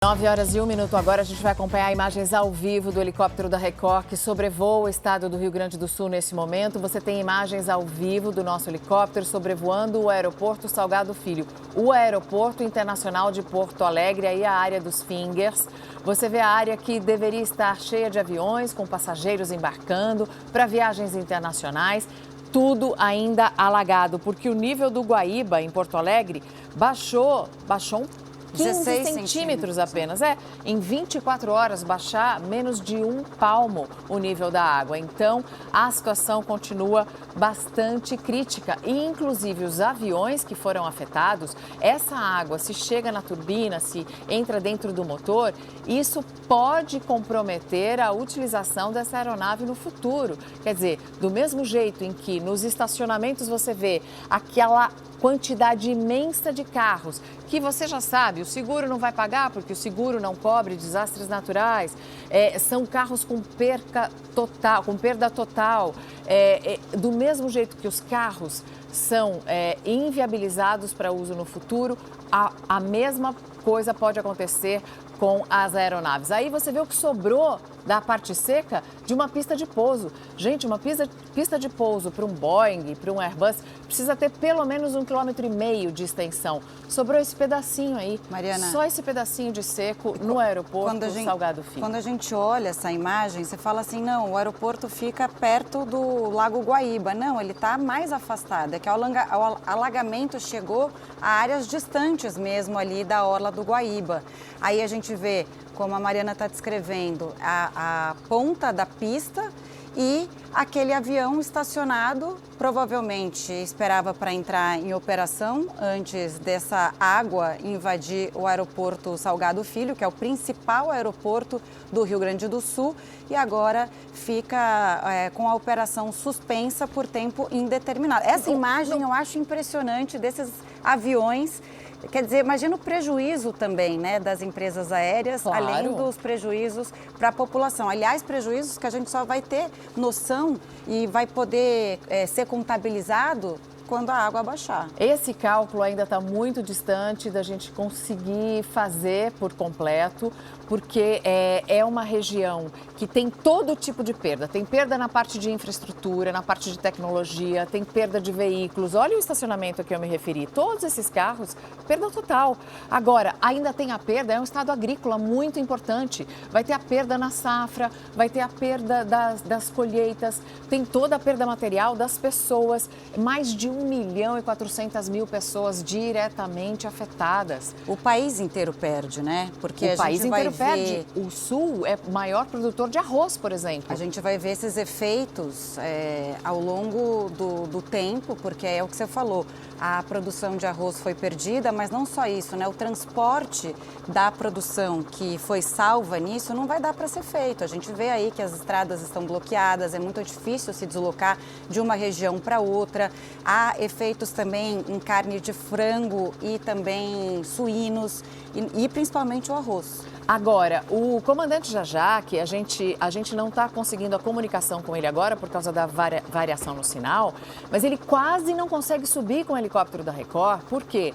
9h01 agora, a gente vai acompanhar imagens ao vivo do helicóptero da Record que sobrevoa o estado do Rio Grande do Sul nesse momento. Você tem imagens ao vivo do nosso helicóptero sobrevoando o aeroporto Salgado Filho, o aeroporto internacional de Porto Alegre, aí a área dos Fingers. Você vê a área que deveria estar cheia de aviões, com passageiros embarcando para viagens internacionais. Tudo ainda alagado, porque o nível do Guaíba, em Porto Alegre, baixou 15 centímetros apenas. Em 24 horas baixar menos de 1 palmo o nível da água. Então, a situação continua bastante crítica. E, inclusive, os aviões que foram afetados, essa água, se chega na turbina, se entra dentro do motor, isso pode comprometer a utilização dessa aeronave no futuro. Quer dizer, do mesmo jeito em que nos estacionamentos você vê aquela quantidade imensa de carros, que você já sabe, o seguro não vai pagar porque o seguro não cobre desastres naturais, são carros com perda total, do mesmo jeito que os carros são inviabilizados para uso no futuro, a mesma coisa pode acontecer com as aeronaves. Aí você vê o que sobrou da parte seca de uma pista de pouso. Gente, uma pista de pouso para um Boeing, para um Airbus, precisa ter pelo menos 1,5 km de extensão. Sobrou esse pedacinho aí, Mariana, só esse pedacinho de seco no aeroporto Salgado Filho. Quando a gente olha essa imagem, você fala assim, não, o aeroporto fica perto do Lago Guaíba. Não, ele está mais afastado, é que o alagamento chegou a áreas distantes mesmo ali da orla do Guaíba. Aí a gente vê, como a Mariana está descrevendo, a ponta da pista e aquele avião estacionado, provavelmente esperava para entrar em operação antes dessa água invadir o aeroporto Salgado Filho, que é o principal aeroporto do Rio Grande do Sul, e agora fica com a operação suspensa por tempo indeterminado. Essa imagem eu acho impressionante desses aviões. Quer dizer, imagina o prejuízo também, né, das empresas aéreas, claro, além dos prejuízos para a população. Aliás, prejuízos que a gente só vai ter noção e vai poder ser contabilizado quando a água baixar. Esse cálculo ainda está muito distante da gente conseguir fazer por completo, porque é uma região que tem todo tipo de perda. Tem perda na parte de infraestrutura, na parte de tecnologia, tem perda de veículos. Olha o estacionamento a que eu me referi. Todos esses carros, perda total. Agora, ainda tem a perda, é um estado agrícola muito importante. Vai ter a perda na safra, vai ter a perda das colheitas, tem toda a perda material das pessoas. Mais de 1.400.000 pessoas diretamente afetadas. O país inteiro perde, né? Porque o país inteiro perde. O Sul é o maior produtor de arroz, por exemplo. A gente vai ver esses efeitos ao longo do tempo, porque é o que você falou. A produção de arroz foi perdida, mas não só isso, né? O transporte da produção que foi salva nisso não vai dar para ser feito. A gente vê aí que as estradas estão bloqueadas, é muito difícil se deslocar de uma região para outra. Há efeitos também em carne de frango e também suínos e principalmente o arroz. Agora, o comandante Jajá, que a gente não está conseguindo a comunicação com ele agora por causa da variação no sinal, mas ele quase não consegue subir com o helicóptero da Record, porque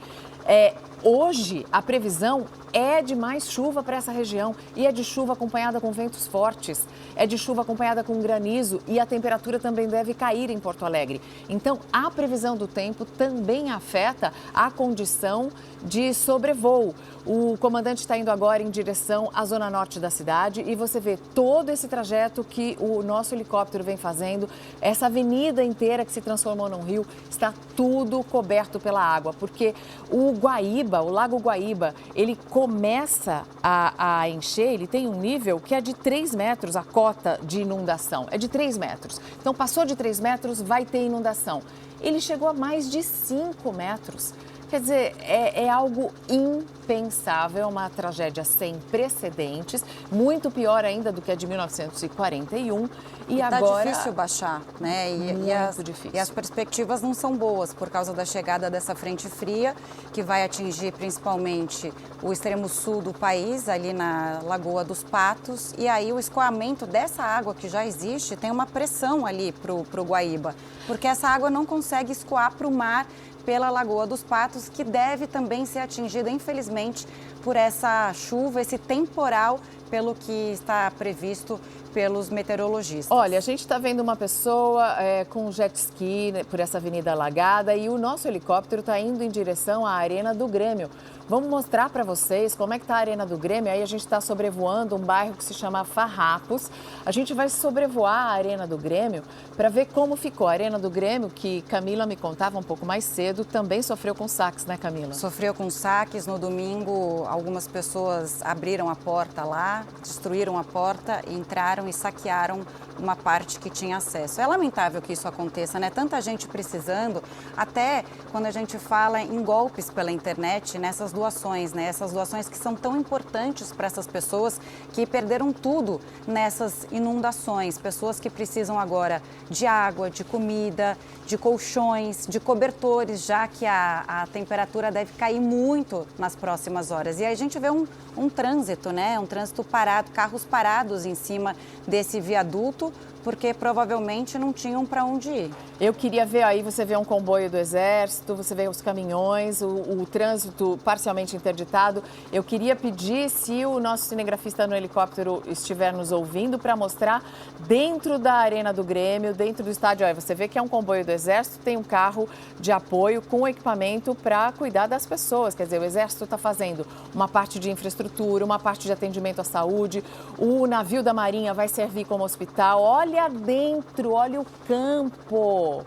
hoje a previsão é de mais chuva para essa região e é de chuva acompanhada com ventos fortes, é de chuva acompanhada com granizo e a temperatura também deve cair em Porto Alegre. Então, a previsão do tempo também afeta a condição de sobrevoo. O comandante está indo agora em direção à zona norte da cidade e você vê todo esse trajeto que o nosso helicóptero vem fazendo. Essa avenida inteira que se transformou num rio está tudo coberto pela água, porque o Guaíba, o Lago Guaíba, ele começa a encher, ele tem um nível que é de 3 metros, a cota de inundação é de 3 metros. Então, passou de 3 metros, vai ter inundação. Ele chegou a mais de 5 metros. Quer dizer, é algo impensável, uma tragédia sem precedentes, muito pior ainda do que a de 1941. E agora tá difícil baixar, né? Muito difícil. E as perspectivas não são boas por causa da chegada dessa frente fria, que vai atingir principalmente o extremo sul do país, ali na Lagoa dos Patos. E aí o escoamento dessa água que já existe tem uma pressão ali para o Guaíba, porque essa água não consegue escoar para o mar pela Lagoa dos Patos, que deve também ser atingida, infelizmente, por essa chuva, esse temporal, pelo que está previsto pelos meteorologistas. Olha, a gente está vendo uma pessoa com jet ski, né, por essa avenida alagada, e o nosso helicóptero está indo em direção à Arena do Grêmio. Vamos mostrar para vocês como é que está a Arena do Grêmio. Aí a gente está sobrevoando um bairro que se chama Farrapos. A gente vai sobrevoar a Arena do Grêmio para ver como ficou. A Arena do Grêmio, que Camila me contava um pouco mais cedo, também sofreu com saques, né, Camila? Sofreu com saques. No domingo, algumas pessoas abriram a porta lá, destruíram a porta, entraram e saquearam uma parte que tinha acesso. É lamentável que isso aconteça, né? Tanta gente precisando, até quando a gente fala em golpes pela internet, nessas doações, né? Essas doações que são tão importantes para essas pessoas que perderam tudo nessas inundações. Pessoas que precisam agora de água, de comida, de colchões, de cobertores, já que a temperatura deve cair muito nas próximas horas. E aí a gente vê um trânsito, né? Um trânsito parado, carros parados em cima desse viaduto, porque provavelmente não tinham para onde ir. Eu queria ver aí, você vê um comboio do Exército, você vê os caminhões, o trânsito parcialmente interditado. Eu queria pedir, se o nosso cinegrafista no helicóptero estiver nos ouvindo, para mostrar dentro da Arena do Grêmio, dentro do estádio. Olha, você vê que é um comboio do Exército, tem um carro de apoio com equipamento para cuidar das pessoas. Quer dizer, o Exército está fazendo uma parte de infraestrutura, uma parte de atendimento à saúde. O navio da Marinha vai servir como hospital. Olha dentro, olha o campo.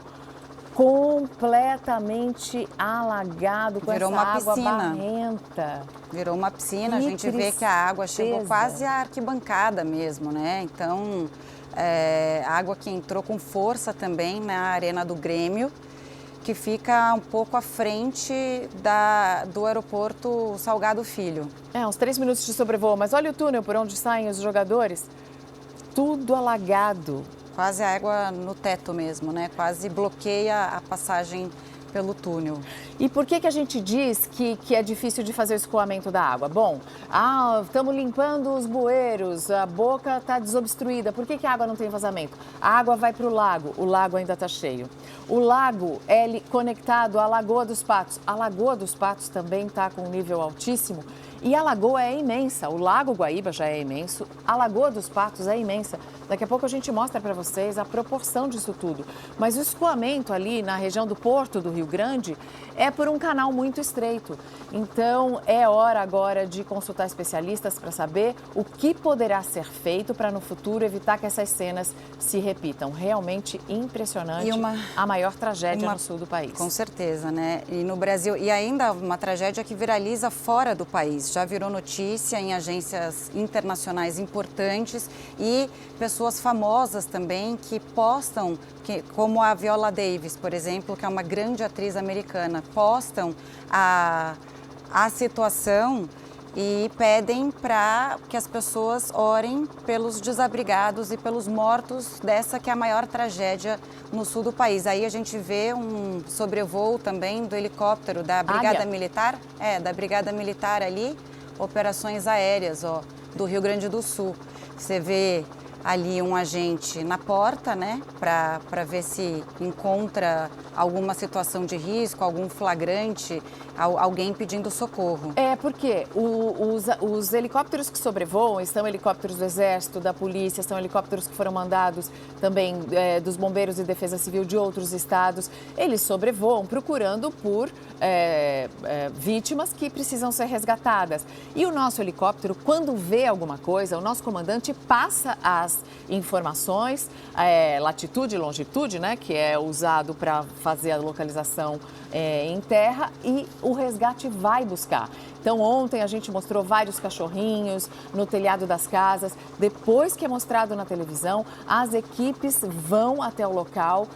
Completamente alagado com Virou essa uma água piscina. barrenta. Virou uma piscina, a Que gente vê que a água chegou tristeza. quase à arquibancada mesmo, né? Então, a água que entrou com força também na Arena do Grêmio, que fica um pouco à frente do aeroporto Salgado Filho. Uns 3 minutos de sobrevoo, mas olha o túnel por onde saem os jogadores. Tudo alagado. Quase a água no teto mesmo, né? Quase bloqueia a passagem pelo túnel. E por que a gente diz que é difícil de fazer o escoamento da água? Bom, estamos limpando os bueiros, a boca está desobstruída. Por que a água não tem vazamento? A água vai para o lago ainda está cheio. O lago é conectado à Lagoa dos Patos. A Lagoa dos Patos também está com um nível altíssimo. E a lagoa é imensa, o Lago Guaíba já é imenso, a Lagoa dos Patos é imensa. Daqui a pouco a gente mostra para vocês a proporção disso tudo. Mas o escoamento ali na região do Porto do Rio Grande é por um canal muito estreito. Então é hora agora de consultar especialistas para saber o que poderá ser feito para no futuro evitar que essas cenas se repitam. Realmente impressionante, a maior tragédia no sul do país. Com certeza, né? E no Brasil, e ainda uma tragédia que viraliza fora do país. Já virou notícia em agências internacionais importantes e pessoas famosas também que postam, como a Viola Davis, por exemplo, que é uma grande atriz americana, postam a situação e pedem para que as pessoas orem pelos desabrigados e pelos mortos dessa que é a maior tragédia no sul do país. Aí a gente vê um sobrevoo também do helicóptero da Brigada Militar, da Brigada Militar ali, operações aéreas, do Rio Grande do Sul. Você vê ali um agente na porta, né, para ver se encontra alguma situação de risco, algum flagrante, alguém pedindo socorro. Porque os helicópteros que sobrevoam são helicópteros do Exército, da Polícia, são helicópteros que foram mandados também dos Bombeiros e Defesa Civil de outros estados. Eles sobrevoam procurando por vítimas que precisam ser resgatadas. E o nosso helicóptero, quando vê alguma coisa, o nosso comandante passa as informações, latitude e longitude, né, que é usado para fazer a localização em terra, e o resgate vai buscar. Então, ontem a gente mostrou vários cachorrinhos no telhado das casas. Depois que é mostrado na televisão, as equipes vão até o local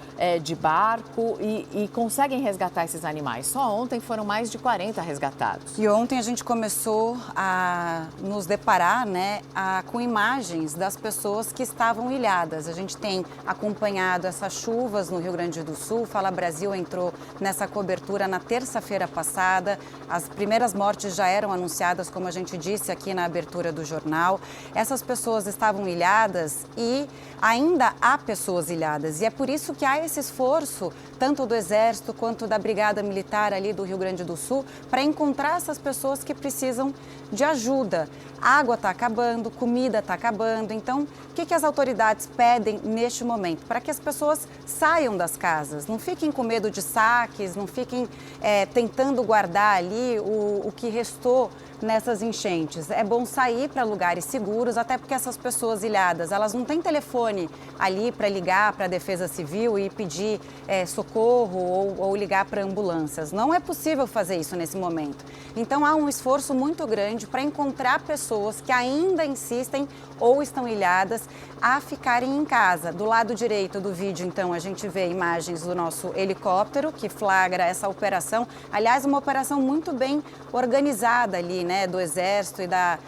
de barco e conseguem resgatar esses animais. Só ontem foram mais de 40 resgatados. E ontem a gente começou a nos deparar, né, com imagens das pessoas que estavam ilhadas. A gente tem acompanhado essas chuvas no Rio Grande do Sul. Fala Brasil entrou nessa cobertura na terça-feira passada. As primeiras mortes já já eram anunciadas, como a gente disse aqui na abertura do jornal. Essas pessoas estavam ilhadas e ainda há pessoas ilhadas. E é por isso que há esse esforço, tanto do Exército quanto da Brigada Militar ali do Rio Grande do Sul, para encontrar essas pessoas que precisam de ajuda. A água está acabando, comida está acabando. Então, o que as autoridades pedem neste momento? Para que as pessoas saiam das casas, não fiquem com medo de saques, não fiquem tentando guardar ali o que restou nessas enchentes. É bom sair para lugares seguros, até porque essas pessoas ilhadas, elas não têm telefone ali para ligar para a Defesa Civil e pedir socorro ou ligar para ambulâncias. Não é possível fazer isso nesse momento. Então há um esforço muito grande para encontrar pessoas que ainda insistem ou estão ilhadas a ficarem em casa. Do lado direito do vídeo, então, a gente vê imagens do nosso helicóptero que flagra essa operação. Aliás, uma operação muito bem organizada ali, né, do Exército e da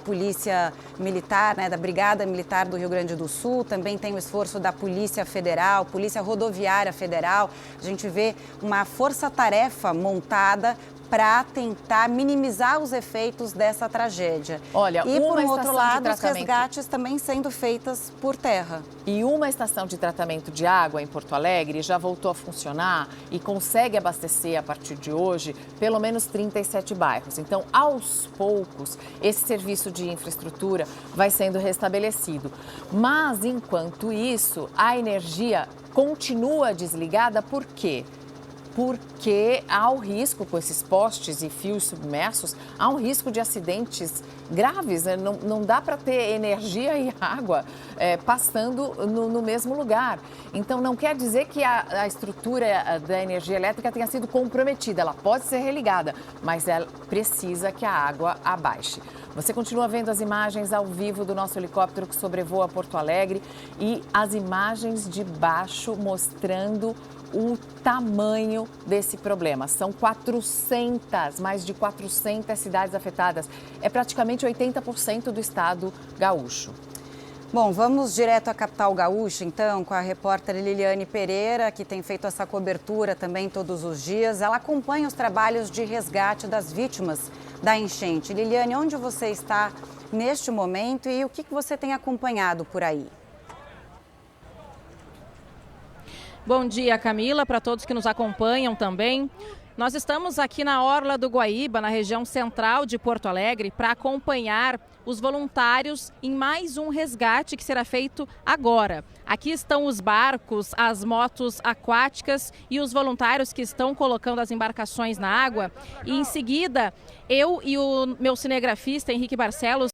Polícia Militar, né, da Brigada Militar do Rio Grande do Sul. Também tem o esforço da Polícia Federal, Polícia Rodoviária Federal. A gente vê uma força-tarefa montada para tentar minimizar os efeitos dessa tragédia. Olha, e, por um outro lado, os resgates também sendo feitos por terra. E uma estação de tratamento de água em Porto Alegre já voltou a funcionar e consegue abastecer, a partir de hoje, pelo menos 37 bairros. Então, aos poucos, esse serviço de infraestrutura vai sendo restabelecido. Mas, enquanto isso, a energia continua desligada. Por quê? Porque há o risco, com esses postes e fios submersos, há um risco de acidentes graves. Não dá para ter energia e água passando no mesmo lugar. Então, não quer dizer que a estrutura da energia elétrica tenha sido comprometida. Ela pode ser religada, mas ela precisa que a água abaixe. Você continua vendo as imagens ao vivo do nosso helicóptero que sobrevoa Porto Alegre e as imagens de baixo mostrando o tamanho desse problema. São mais de 400 cidades afetadas. É praticamente 80% do estado gaúcho. Bom, vamos direto à capital gaúcha, então, com a repórter Liliane Pereira, que tem feito essa cobertura também todos os dias. Ela acompanha os trabalhos de resgate das vítimas da enchente. Liliane, onde você está neste momento e o que você tem acompanhado por aí? Bom dia, Camila, para todos que nos acompanham também. Nós estamos aqui na Orla do Guaíba, na região central de Porto Alegre, para acompanhar os voluntários em mais um resgate que será feito agora. Aqui estão os barcos, as motos aquáticas e os voluntários que estão colocando as embarcações na água. E em seguida, eu e o meu cinegrafista, Henrique Barcelos,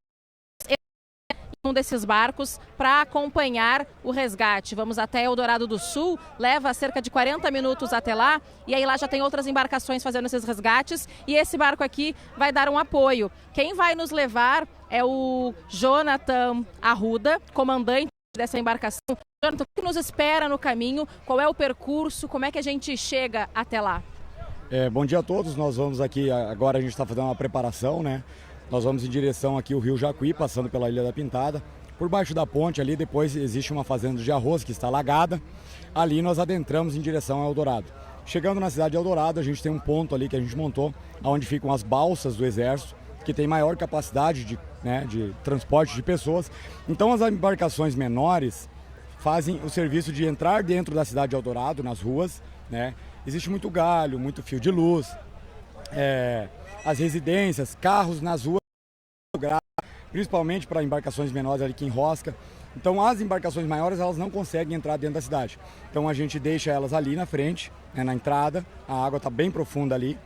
um desses barcos para acompanhar o resgate. Vamos até Eldorado do Sul, leva cerca de 40 minutos até lá e aí lá já tem outras embarcações fazendo esses resgates e esse barco aqui vai dar um apoio. Quem vai nos levar é o Jonathan Arruda, comandante dessa embarcação. Jonathan, o que nos espera no caminho? Qual é o percurso? Como é que a gente chega até lá? Bom dia a todos, nós vamos aqui, agora a gente está fazendo uma preparação, né? Nós vamos em direção aqui ao Rio Jacuí, passando pela Ilha da Pintada. Por baixo da ponte ali, depois existe uma fazenda de arroz que está alagada. Ali nós adentramos em direção a Eldorado. Chegando na cidade de Eldorado, a gente tem um ponto ali que a gente montou, onde ficam as balsas do Exército, que tem maior capacidade de transporte de pessoas. Então as embarcações menores fazem o serviço de entrar dentro da cidade de Eldorado, nas ruas, né? Existe muito galho, muito fio de luz, as residências, carros nas ruas, principalmente para embarcações menores ali que enrosca. Então as embarcações maiores elas não conseguem entrar dentro da cidade. Então a gente deixa elas ali na frente, na entrada, a água está bem profunda ali.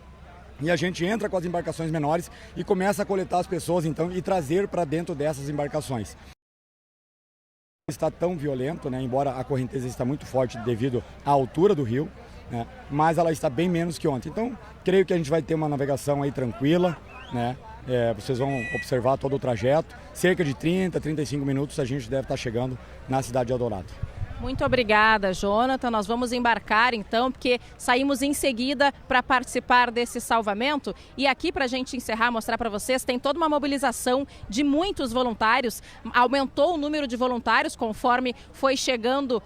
E a gente entra com as embarcações menores e começa a coletar as pessoas então e trazer para dentro dessas embarcações. Está tão violento, né? Embora a correnteza está muito forte devido à altura do rio, né? Mas ela está bem menos que ontem. Então, creio que a gente vai ter uma navegação aí tranquila, né? Vocês vão observar todo o trajeto. Cerca de 30, 35 minutos a gente deve estar chegando na cidade de Eldorado. Muito obrigada, Jonathan. Nós vamos embarcar então, porque saímos em seguida para participar desse salvamento. E aqui, para a gente encerrar, mostrar para vocês, tem toda uma mobilização de muitos voluntários. Aumentou o número de voluntários conforme foi chegando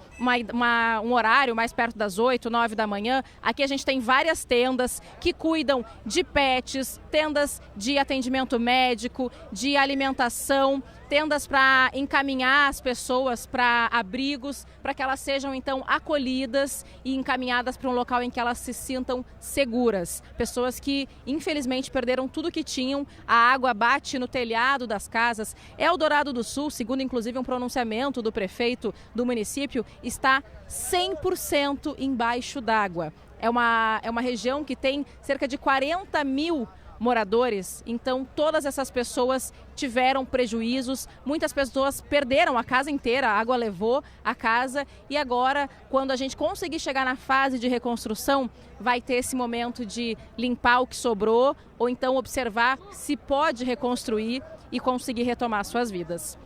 um horário mais perto das 8, 9 da manhã. Aqui a gente tem várias tendas que cuidam de pets, tendas de atendimento médico, de alimentação, tendas para encaminhar as pessoas para abrigos, para que elas sejam então acolhidas e encaminhadas para um local em que elas se sintam seguras. Pessoas que infelizmente perderam tudo que tinham, a água bate no telhado das casas. Eldorado do Sul, segundo inclusive um pronunciamento do prefeito do município, está 100% embaixo d'água. É uma região que tem cerca de 40 mil moradores, então todas essas pessoas tiveram prejuízos, muitas pessoas perderam a casa inteira, a água levou a casa e agora, quando a gente conseguir chegar na fase de reconstrução, vai ter esse momento de limpar o que sobrou ou então observar se pode reconstruir e conseguir retomar suas vidas.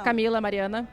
Camila, Mariana.